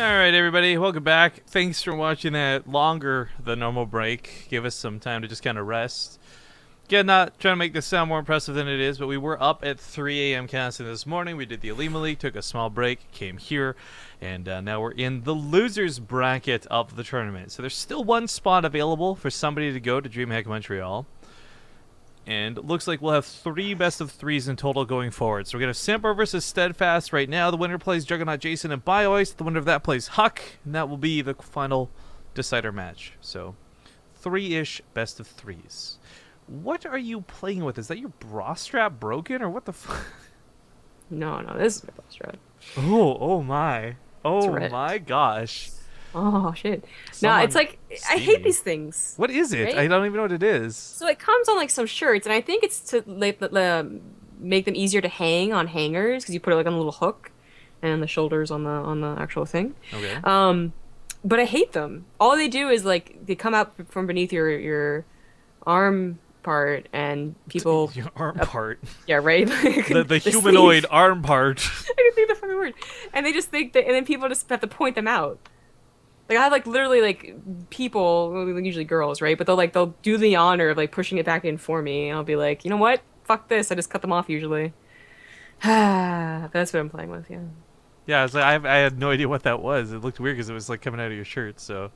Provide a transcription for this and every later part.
Alright everybody, welcome back. Thanks for watching that longer than normal break. Give us some time to just kind of rest. Again, not trying to make this sound more impressive than it is, but we were up at 3 a.m. casting this morning. We did the Elima League, took a small break, came here, and now we're in the losers bracket of the tournament. So there's still one spot available for somebody to go to DreamHack Montreal. And it looks like we'll have 3 best of 3s in total going forward. So we're going to have Semper versus SteAdfaSt right now. The winner plays Juggernaut Jason and BioIce. The winner of that plays Huck. And that will be the final decider match. So 3-ish best of 3s. What are you playing with? Is that your bra strap broken or what the fuck? No, this is my bra strap. Oh my. Oh my gosh. Oh shit. No, it's like I hate these things. What is it? Right? I don't even know what it is. So it comes on like some shirts, and I think it's to make them easier to hang on hangers because you put it like on a little hook, and the shoulders on the actual thing. Okay. But I hate them. All they do is like they come out from beneath your arm part, and people Your arm part. Yeah, right. the humanoid arm part. I can think of the fucking word. And they just think that, and then people just have to point them out. Like I have like literally like people, usually girls, right? But they'll do the honor of like pushing it back in for me, and I'll be like, you know what? Fuck this. I just cut them off usually. That's what I'm playing with. Yeah. Yeah, I was like, I had no idea what that was. It looked weird because it was like coming out of your shirt. So,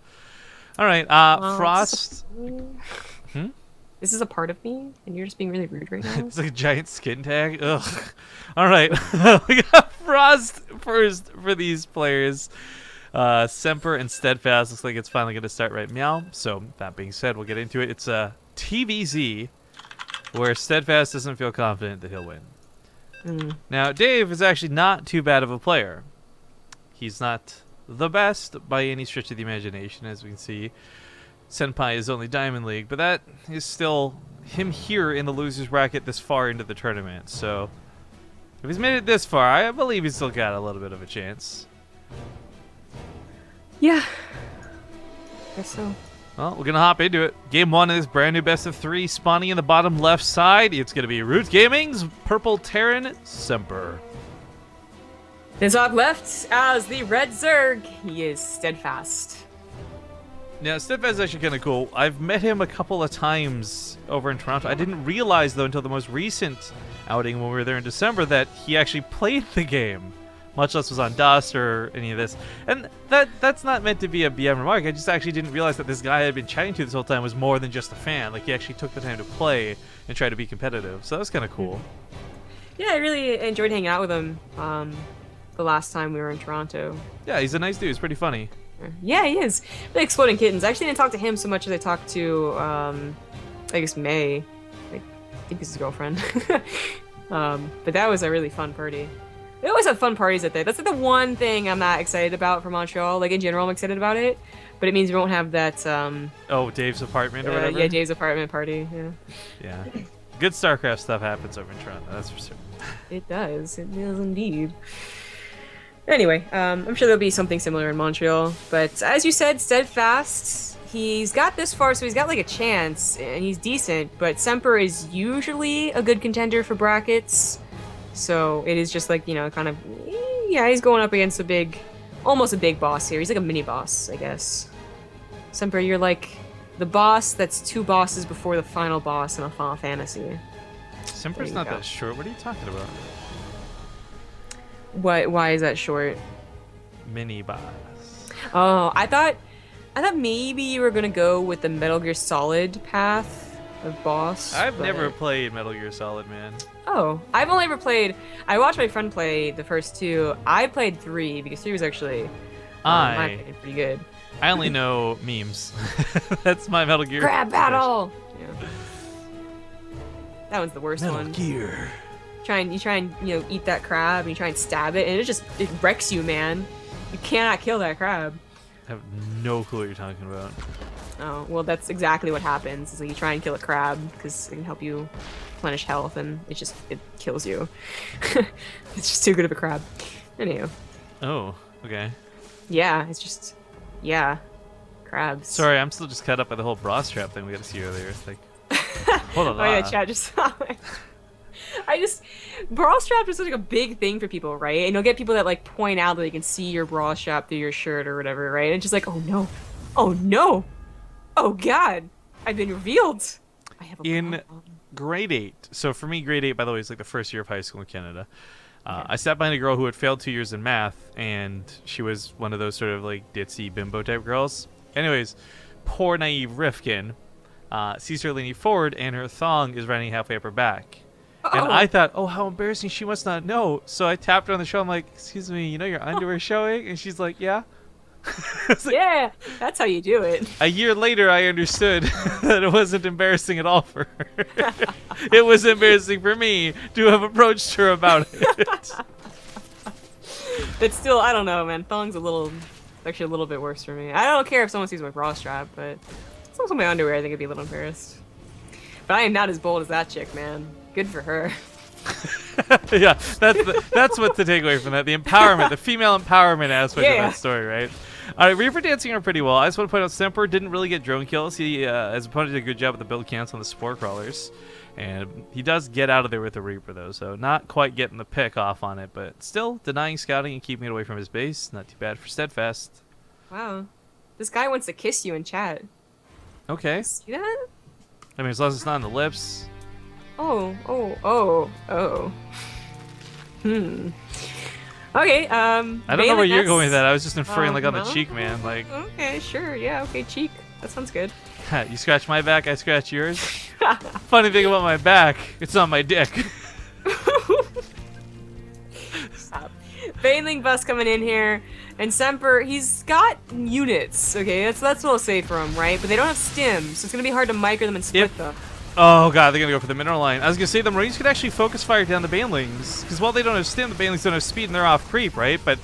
all right, Frost. This is a part of me, and you're just being really rude right now. It's like a giant skin tag. Ugh. All right, we got Frost first for these players. Semper and SteAdfaSt looks like it's finally going to start right meow. So that being said, we'll get into it. It's a TVZ where SteAdfaSt doesn't feel confident that he'll win. Now, Dave is actually not too bad of a player. He's not the best by any stretch of the imagination, as we can see. Senpai is only Diamond League, but that is still him here in the losers bracket this far into the tournament. So if he's made it this far, I believe he's still got a little bit of a chance. Yeah. Guess so. Well, we're going to hop into it. Game 1 of this brand new best of 3 spawning in the bottom left side. It's going to be Root Gaming's Purple Terran Semper. Then top left as the red Zerg, he is SteAdfaSt. Now, SteAdfaSt is actually kind of cool. I've met him a couple of times over in Toronto. I didn't realize, though, until the most recent outing when we were there in December that he actually played the game. Much less was on Dust or any of this. And that's not meant to be a BM remark. I just actually didn't realize that this guy I had been chatting to this whole time was more than just a fan. Like, he actually took the time to play and try to be competitive. So that was kind of cool. Yeah, I really enjoyed hanging out with him the last time we were in Toronto. Yeah, he's a nice dude. He's pretty funny. Yeah, he is. Really exploding kittens. I actually didn't talk to him so much as I talked to, I guess, May. I think it's his girlfriend. But that was a really fun party. They always have fun parties at there. That's like the one thing I'm not excited about for Montreal. Like in general, I'm excited about it, but it means we won't have that. Oh, Dave's apartment or whatever. Yeah, Dave's apartment party. Yeah. Yeah. Good StarCraft stuff happens over in Toronto. That's for sure. It does. It does indeed. Anyway, I'm sure there'll be something similar in Montreal. But as you said, SteAdfaSt, he's got this far, so he's got like a chance, and he's decent. But Semper is usually a good contender for brackets. So it is just like, you know, kind of, yeah, he's going up against almost a big boss here. He's like a mini boss, I guess. Semper, you're like the boss that's 2 bosses before the final boss in a Final Fantasy. Semper's not that short. What are you talking about? Why is that short? Mini boss. Oh, I thought maybe you were gonna go with the Metal Gear Solid path of boss. I've never played Metal Gear Solid, man. Oh, I've only ever played. I watched my friend play the first 2. I played 3 because 3 was actually my opinion, pretty good. I only know memes. That's my Metal Gear. Crab battle. Yeah. That one's the worst one. Metal Gear. You try and eat that crab and you try and stab it and it wrecks you, man. You cannot kill that crab. I have no clue what you're talking about. Oh, well, that's exactly what happens. Is like you try and kill a crab because it can help you replenish health, and it kills you. It's just too good of a crab. Anyway. Oh, okay. Yeah, yeah, crabs. Sorry, I'm still just caught up by the whole bra strap thing we got to see earlier. It's like, hold on. Oh yeah, chat just saw it. bra straps are such like a big thing for people, right? And you'll get people that like point out that they can see your bra strap through your shirt or whatever, right? And it's just like, oh no, oh no, oh god, I've been revealed. I have a In problem. grade 8, so for me, grade 8, by the way, is like the first year of high school in Canada. I sat behind a girl who had failed 2 years in math, and she was one of those sort of like ditzy bimbo type girls. Anyways, poor naive Rifkin sees her leaning forward, and her thong is running halfway up her back. And I thought, oh, how embarrassing, she must not know. So I tapped her on the shoulder, I'm like, excuse me, you know your underwear showing? And she's like, yeah. Like, Yeah, that's how you do it. a year later, I understood that it wasn't embarrassing at all for her. It was embarrassing for me to have approached her about it. But still, I don't know, man. Thong's actually a little bit worse for me. I don't care if someone sees my bra strap, but if someone saw my underwear, I think I'd be a little embarrassed. But I am not as bold as that chick, man. Good for her. Yeah, that's what to take away from that. The empowerment, the female empowerment aspect of that story, right? All right, Reaper dancing are pretty well. I just want to point out Semper didn't really get drone kills. He, as opponent, did a good job with the build cancel on the spore crawlers. And he does get out of there with the Reaper, though, so not quite getting the pick off on it, but still denying scouting and keeping it away from his base. Not too bad for SteAdfaSt. Wow. This guy wants to kiss you in chat. Okay. See that? I mean, as long as it's not on the lips. Oh. Okay, I don't know where you're going with that. I was just inferring, like, on the cheek, man. Like, okay, sure, yeah, okay, cheek. That sounds good. you scratch my back, I scratch yours. Funny thing about my back, it's on my dick. Stop. Baneling bus coming in here, and Semper, he's got units, okay? That's what I'll say for him, right? But they don't have stims, so it's gonna be hard to micro them and split them. Oh god, they're gonna go for the mineral line. I was gonna say the Marines could actually focus fire down the Banelings, because while they don't have stim, the Banelings don't have speed and they're off creep, right? But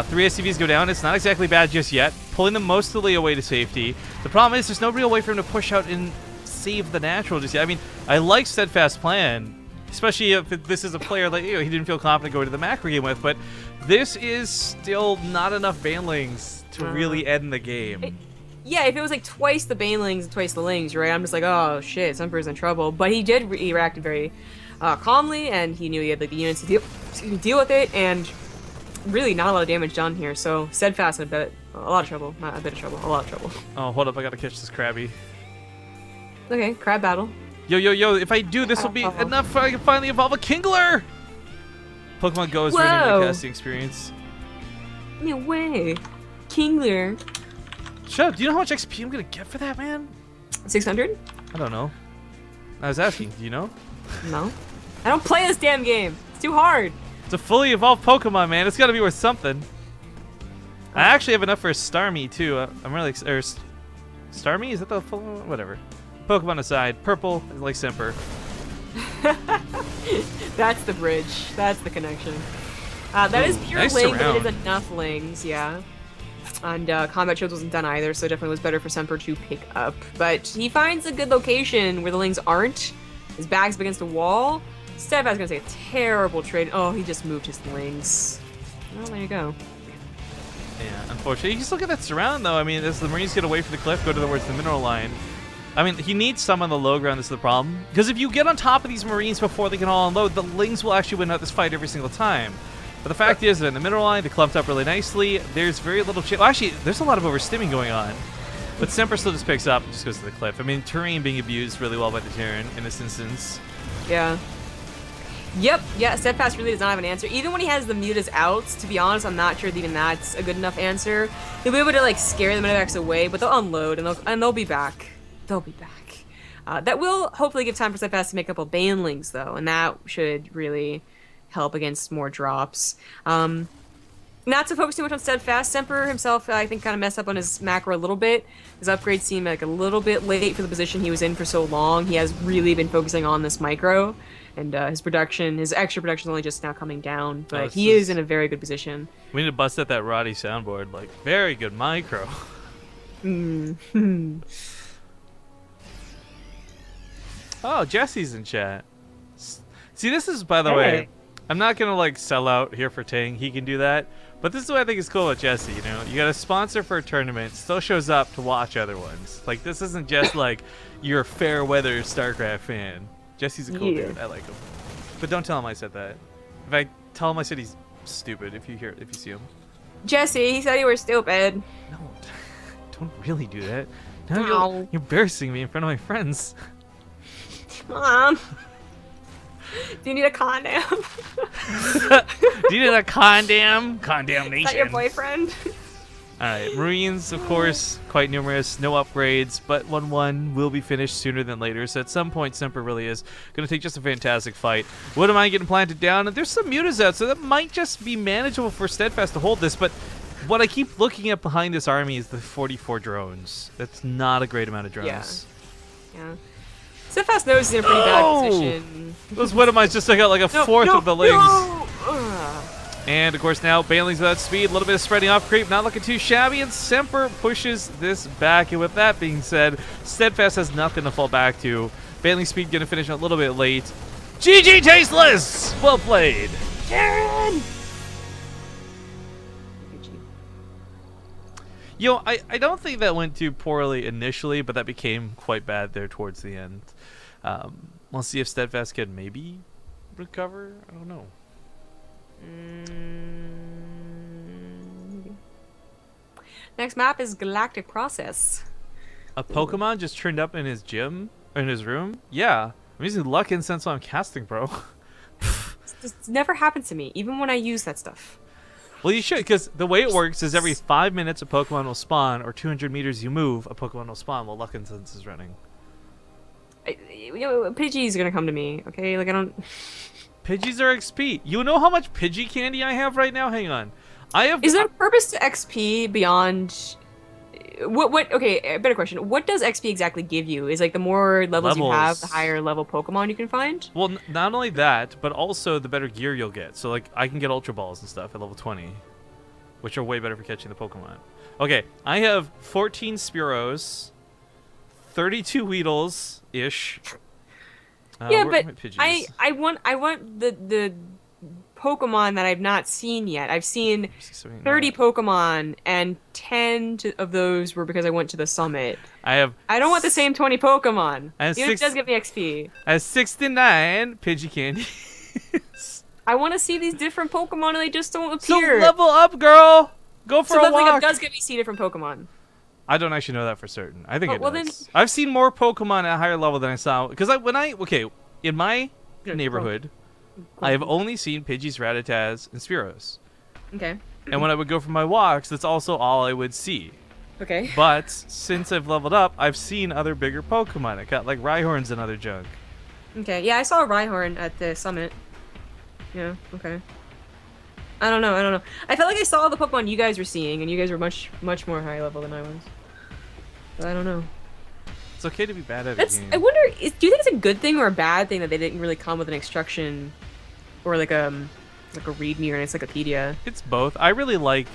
3 SCVs go down. It's not exactly bad just yet. Pulling them mostly away to safety. The problem is there's no real way for him to push out and save the natural just yet. I mean, I like SteAdfaSt's plan, especially if this is a player that he didn't feel confident going to the macro game with, but this is still not enough Banelings to really end the game. Yeah, if it was like twice the Banelings and twice the Lings, right? I'm just like, oh shit, Semper's in trouble. But he did react very calmly, and he knew he had like the units to deal with it, and really not a lot of damage done here. So SteAdfaSt in a lot of trouble. Not a bit of trouble, a lot of trouble. Oh, hold up, I gotta catch this Krabby. Okay, crab battle. Yo, if I do, this will be enough so I can finally evolve a Kingler! Pokemon Go is ruining my casting experience. No way. Kingler. Shut up, do you know how much XP I'm gonna get for that, man? 600? I don't know. I was asking, do you know? No. I don't play this damn game. It's too hard. It's a fully evolved Pokemon, man. It's gotta be worth something. I actually have enough for a Starmie, too. I'm really Starmie? Is that the full one? Whatever. Pokemon aside, purple is like Semper. That's the bridge. That's the connection. That is pure nice Ling, but surround. it is enough Lings, yeah. And Combat Shields wasn't done either, so it definitely was better for Semper to pick up. But he finds a good location where the Lings aren't. His back's up against a wall. SteAdfaSt's gonna say a terrible trade. Oh, he just moved his Lings. Well, there you go. Yeah, unfortunately. You just look at that surround, though. I mean, as the Marines get away from the cliff, go towards the mineral line. I mean, he needs some on the low ground, this is the problem. Because if you get on top of these Marines before they can all unload, the Lings will actually win out this fight every single time. But the fact is that in the mineral line, they're clumped up really nicely. There's very little chance. Well, actually, there's a lot of overstimming going on. But Semper still just picks up and just goes to the cliff. I mean, terrain being abused really well by the Terran in this instance. Yeah. Yep, yeah, SteAdfaSt really does not have an answer. Even when he has the mutas out, to be honest, I'm not sure that even that's a good enough answer. He'll be able to, like, scare the Medivacs away, but they'll unload, and they'll be back. They'll be back. That will hopefully give time for SteAdfaSt to make a couple Banelings, though, and that should really help against more drops. Not to focus too much on SteAdfaSt. Semper himself, I think, kind of messed up on his macro a little bit. His upgrades seem like a little bit late for the position he was in for so long. He has really been focusing on this micro, and his extra production is only just now coming down, but he is in a very good position. We need to bust out that Roddy soundboard. Like, very good micro. Oh, Jesse's in chat. See, this is, by the way, I'm not going to, like, sell out here for Tang. He can do that. But this is what I think is cool about Jesse, you know? You got a sponsor for a tournament, still shows up to watch other ones. Like, this isn't just, like, you're a fair weather StarCraft fan. Jesse's a cool dude. I like him. But don't tell him I said that. If I tell him I said he's stupid, if you see him. Jesse, he said you were stupid. No, don't really do that. Now No. you're embarrassing me in front of my friends. Mom. Do you need a condom? Do you need a condemn? Condemnation. Is that your boyfriend? Alright, Marines, of course, quite numerous, no upgrades, but 1-1 will be finished sooner than later, so at some point Semper really is going to take just a fantastic fight. What am I getting planted down? And there's some mutas out, so that might just be manageable for SteAdfaSt to hold this, but what I keep looking at behind this army is the 44 drones. That's not a great amount of drones. Yeah. SteAdfaSt knows he's in a pretty bad position. Those Widowmites just took out like a fourth of the lings. No. And of course now Banelings without speed, a little bit of spreading off creep, not looking too shabby, and Semper pushes this back. And with that being said, SteAdfaSt has nothing to fall back to. Baneling speed gonna finish a little bit late. GG Tasteless! Well played. Karen! You know, I don't think that went too poorly initially, but that became quite bad there towards the end. We'll see if SteAdfaSt can maybe recover. I don't know. Next map is Galactic Process. A Pokemon just turned up in his gym, or in his room? Yeah. I'm using Luck Incense while I'm casting, bro. This never happens to me, even when I use that stuff. Well, you should, because the way it works is every 5 minutes a Pokemon will spawn, or 200 meters you move, a Pokemon will spawn while Luck Incense is running. Pidgey's gonna come to me, okay? Like, I don't... Pidgeys are XP. You know how much Pidgey candy I have right now? Hang on. Is there a purpose to XP beyond... Okay, a better question. What does XP exactly give you? Is like the more levels you have, the higher level Pokemon you can find? Well, not only that, but also the better gear you'll get. So like I can get Ultra Balls and stuff at level 20, which are way better for catching the Pokemon. Okay, I have 14 Spearows, 32 Weedles-ish. Yeah, but I want the Pokemon that I've not seen yet. I've seen 30 Pokemon, and 10 of those were because I went to the summit. I don't want the same 20 Pokemon. Even if it does give me XP. I have 69 Pidgey candies. I want to see these different Pokemon, and they just don't appear. So level up, girl. Go for a walk. It does give me see different Pokemon. I don't actually know that for certain. I think it does. Then... I've seen more Pokemon at a higher level than I saw. Because in my neighborhood, I have only seen Pidgeys, Rattatas, and Spearows. Okay. And when I would go for my walks, that's also all I would see. Okay. But since I've leveled up, I've seen other bigger Pokemon. I got like Rhyhorns and other junk. Okay. Yeah, I saw a Rhyhorn at the summit. Yeah. Okay. I don't know. I felt like I saw all the Pokemon you guys were seeing, and you guys were much more high level than I was. But I don't know. It's okay to be bad at a game. I wonder, do you think it's a good thing or a bad thing that they didn't really come with an instruction or like a README or an encyclopedia? It's both. I really like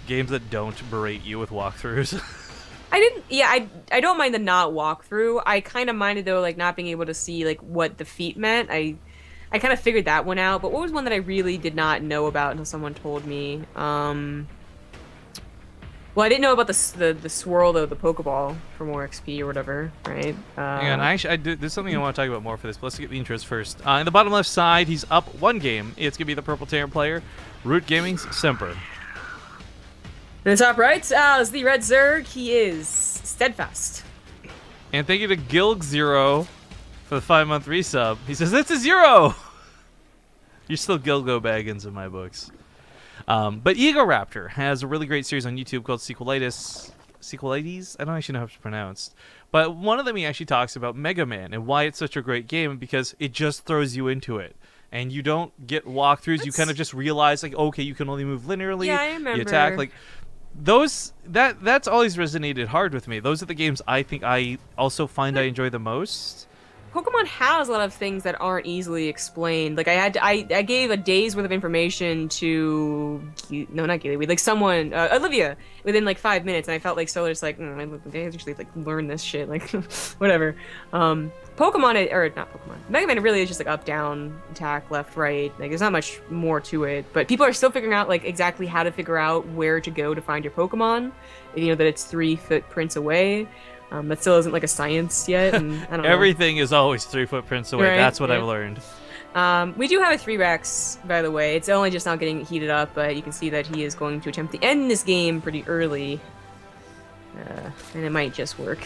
games that don't berate you with walkthroughs. I don't mind the not walkthrough. I kind of minded though, like not being able to see like what the feat meant. I kind of figured that one out, but what was one that I really did not know about until someone told me? Well, I didn't know about the swirl though, the Pokeball for more XP or whatever, right? Hang on, there's something I want to talk about more for this, but let's get the intros first. In the bottom left side, he's up one game. It's gonna be the Purple Terror player, Root Gaming's Semper. In the top right, is the Red Zerg. He is SteAdfaSt. And thank you to Gilg0 for the 5-month resub. He says, it's a 0! You're still Gilgo Baggins in my books. But Egoraptor has a really great series on YouTube called Sequelitis. I don't actually know how it's pronounced. But one of them he actually talks about Mega Man and why it's such a great game because it just throws you into it. And you don't get walkthroughs. You kind of just realize, like, okay, you can only move linearly. Yeah, I remember. You attack. Like, that's always resonated hard with me. Those are the games I think I also find I enjoy the most. Pokemon has a lot of things that aren't easily explained. Like I gave a day's worth of information to not Gilly, like someone Olivia within like 5 minutes, and I felt like so just like I actually like learn this shit like whatever. Pokemon or not Pokemon, Mega Man really is just like up, down, attack, left, right. Like there's not much more to it, but people are still figuring out like exactly how to figure out where to go to find your Pokemon. You know that it's 3 footprints away. That still isn't like a science yet, and I don't know. Everything is always 3 footprints away. Right, That's what I've learned. We do have a 3 Rex, by the way. It's only just now getting heated up, but you can see that he is going to attempt to end this game pretty early. And it might just work.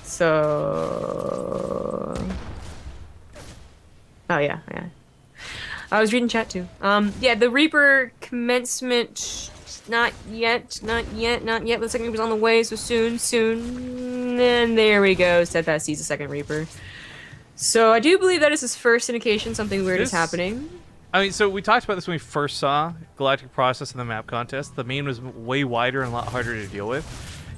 So... Oh, yeah. I was reading chat, too. Yeah, the Reaper commencement... Not yet. The second Reaper's on the way, so soon. And there we go. SteAdfaSt sees the second Reaper. So I do believe that is his first indication something weird is happening. I mean, so we talked about this when we first saw Galactic Process in the map contest. The main was way wider and a lot harder to deal with.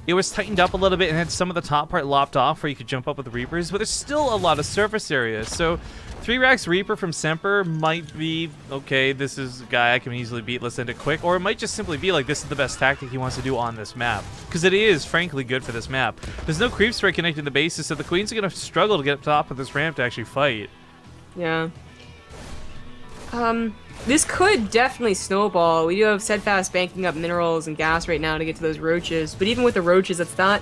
It was tightened up a little bit and had some of the top part lopped off where you could jump up with the Reapers, but there's still a lot of surface area. So 3 Racks Reaper from Semper might be, okay, this is a guy I can easily beat, let's end it quick. Or it might just simply be like, this is the best tactic he wants to do on this map. Because it is, frankly, good for this map. There's no creep spray connected to the bases, so the Queens are going to struggle to get up top of this ramp to actually fight. Yeah. This could definitely snowball. We do have SteAdfaSt banking up minerals and gas right now to get to those roaches, but even with the roaches, that's not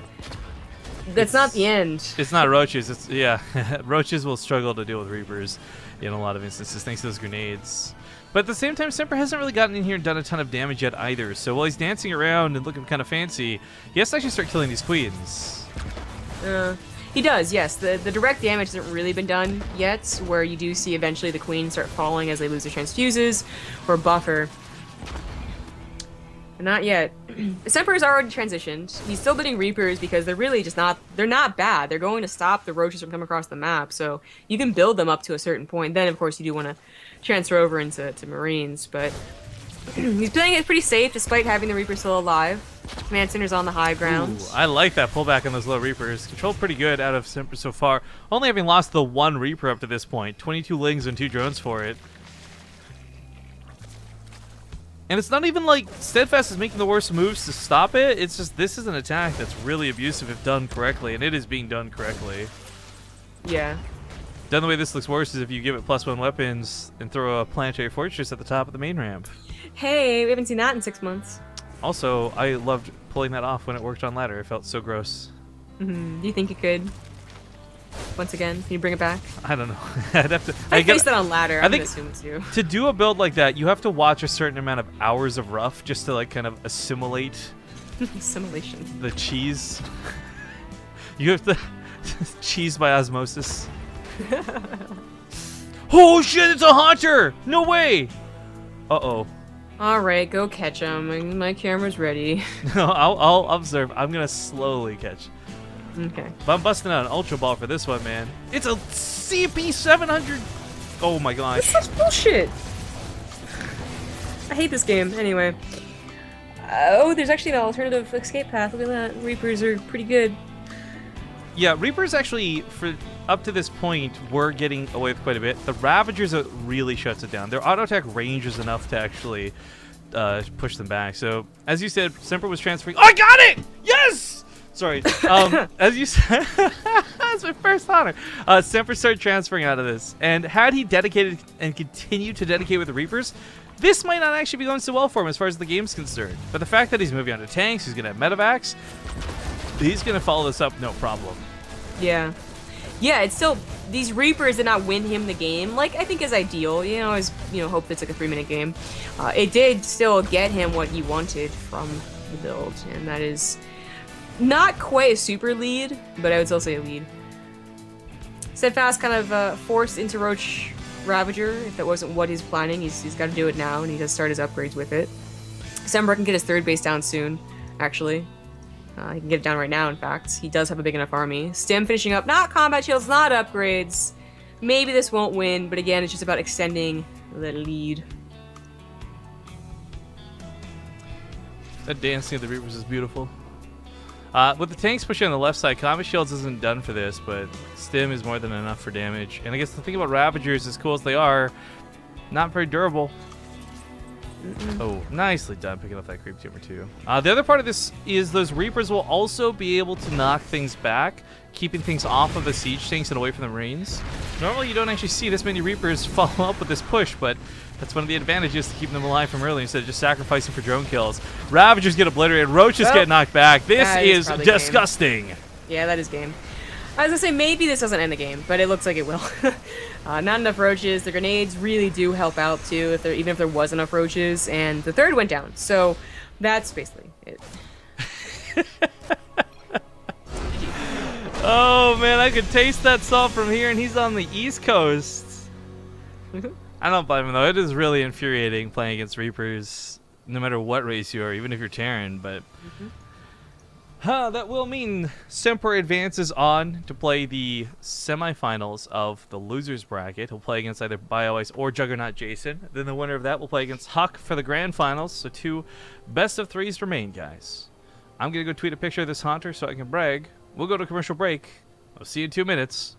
the end. It's not roaches. It's yeah, roaches will struggle to deal with Reapers in a lot of instances thanks to those grenades. But at the same time, Semper hasn't really gotten in here and done a ton of damage yet either. So while he's dancing around and looking kind of fancy, he has to actually start killing these queens. He does, yes. The direct damage hasn't really been done yet, where you do see eventually the queens start falling as they lose their transfuses or buffer. Not yet. Semper's already transitioned. He's still bidding Reapers because they're really just they're not bad. They're going to stop the roaches from coming across the map, so you can build them up to a certain point. Then, of course, you do want to transfer over into Marines, but he's playing it pretty safe despite having the Reaper still alive. Command Center's on the high ground. Ooh, I like that pullback on those low Reapers. Controlled pretty good out of Semper so far. Only having lost the 1 Reaper up to this point. 22 Lings and 2 drones for it. And it's not even like SteAdfaSt is making the worst moves to stop it. It's just this is an attack that's really abusive if done correctly, and it is being done correctly. Yeah. Then the way this looks worse is if you give it +1 weapons and throw a planetary fortress at the top of the main ramp. Hey, we haven't seen that in 6 months. Also, I loved pulling that off when it worked on ladder. It felt so gross. Do you think you could? Once again, can you bring it back? I don't know. I'd have to. I faced that on ladder. I think assume it's you. To do a build like that, you have to watch a certain amount of hours of rough just to like kind of assimilate assimilation. The cheese. You have to cheese by osmosis. Oh shit! It's a hunter! No way! Uh-oh. All right, go catch him. My camera's ready. No, I'll observe. I'm gonna slowly catch. Okay. But I'm busting out an Ultra Ball for this one, man. It's a CP 700. Oh my gosh. This is bullshit. I hate this game. Anyway. Oh, there's actually an alternative escape path. Look at that. Reapers are pretty good. Yeah, Reapers actually, for up to this point, were getting away with quite a bit. The Ravagers really shuts it down. Their auto attack range is enough to actually push them back. So, as you said, Semper was transferring. Oh, I got it! Yes! Sorry. As you said, that's my first honor. Semper started transferring out of this. And had he dedicated and continued to dedicate with the Reapers, this might not actually be going so well for him as far as the game's concerned. But the fact that he's moving on to tanks, he's going to have medevacs, he's going to follow this up no problem. Yeah. Yeah, it's still, these Reapers did not win him the game, like I think is ideal. You know, I always, hope it's like a 3-minute game. It did still get him what he wanted from the build, and that is not quite a super lead, but I would still say a lead. SteAdfaSt kind of forced into Roach Ravager. If that wasn't what he's planning, he's got to do it now, and he does start his upgrades with it. Semper can get his 3rd base down soon, actually. He can get it down right now, in fact. He does have a big enough army. Stim finishing up, not combat shields, not upgrades. Maybe this won't win, but again, it's just about extending the lead. That dancing of the Reapers is beautiful. With the tanks pushing on the left side, combat shields isn't done for this, but Stim is more than enough for damage. And I guess the thing about Ravagers, as cool as they are, not very durable. Oh, nicely done picking up that creep tumor too. The other part of this is those Reapers will also be able to knock things back, keeping things off of the siege tanks and away from the Marines. Normally you don't actually see this many Reapers follow up with this push, but that's one of the advantages to keeping them alive from early instead of just sacrificing for drone kills. Ravagers get obliterated, Roaches get knocked back. This is disgusting. Game. Yeah, that is game. I was gonna say, maybe this doesn't end the game, but it looks like it will. Not enough roaches. The grenades really do help out too, even if there was enough roaches. And the third went down, so that's basically it. Oh man, I could taste that salt from here, and he's on the East Coast. I don't blame him though. It is really infuriating playing against Reapers, no matter what race you are, even if you're Terran. But that will mean Semper advances on to play the semifinals of the losers bracket. He'll play against either BioIce or Juggernaut Jason. Then the winner of that will play against Huck for the grand finals. So 2 best of 3s remain, guys. I'm gonna go tweet a picture of this Haunter so I can brag. We'll go to commercial break. I'll see you in 2 minutes.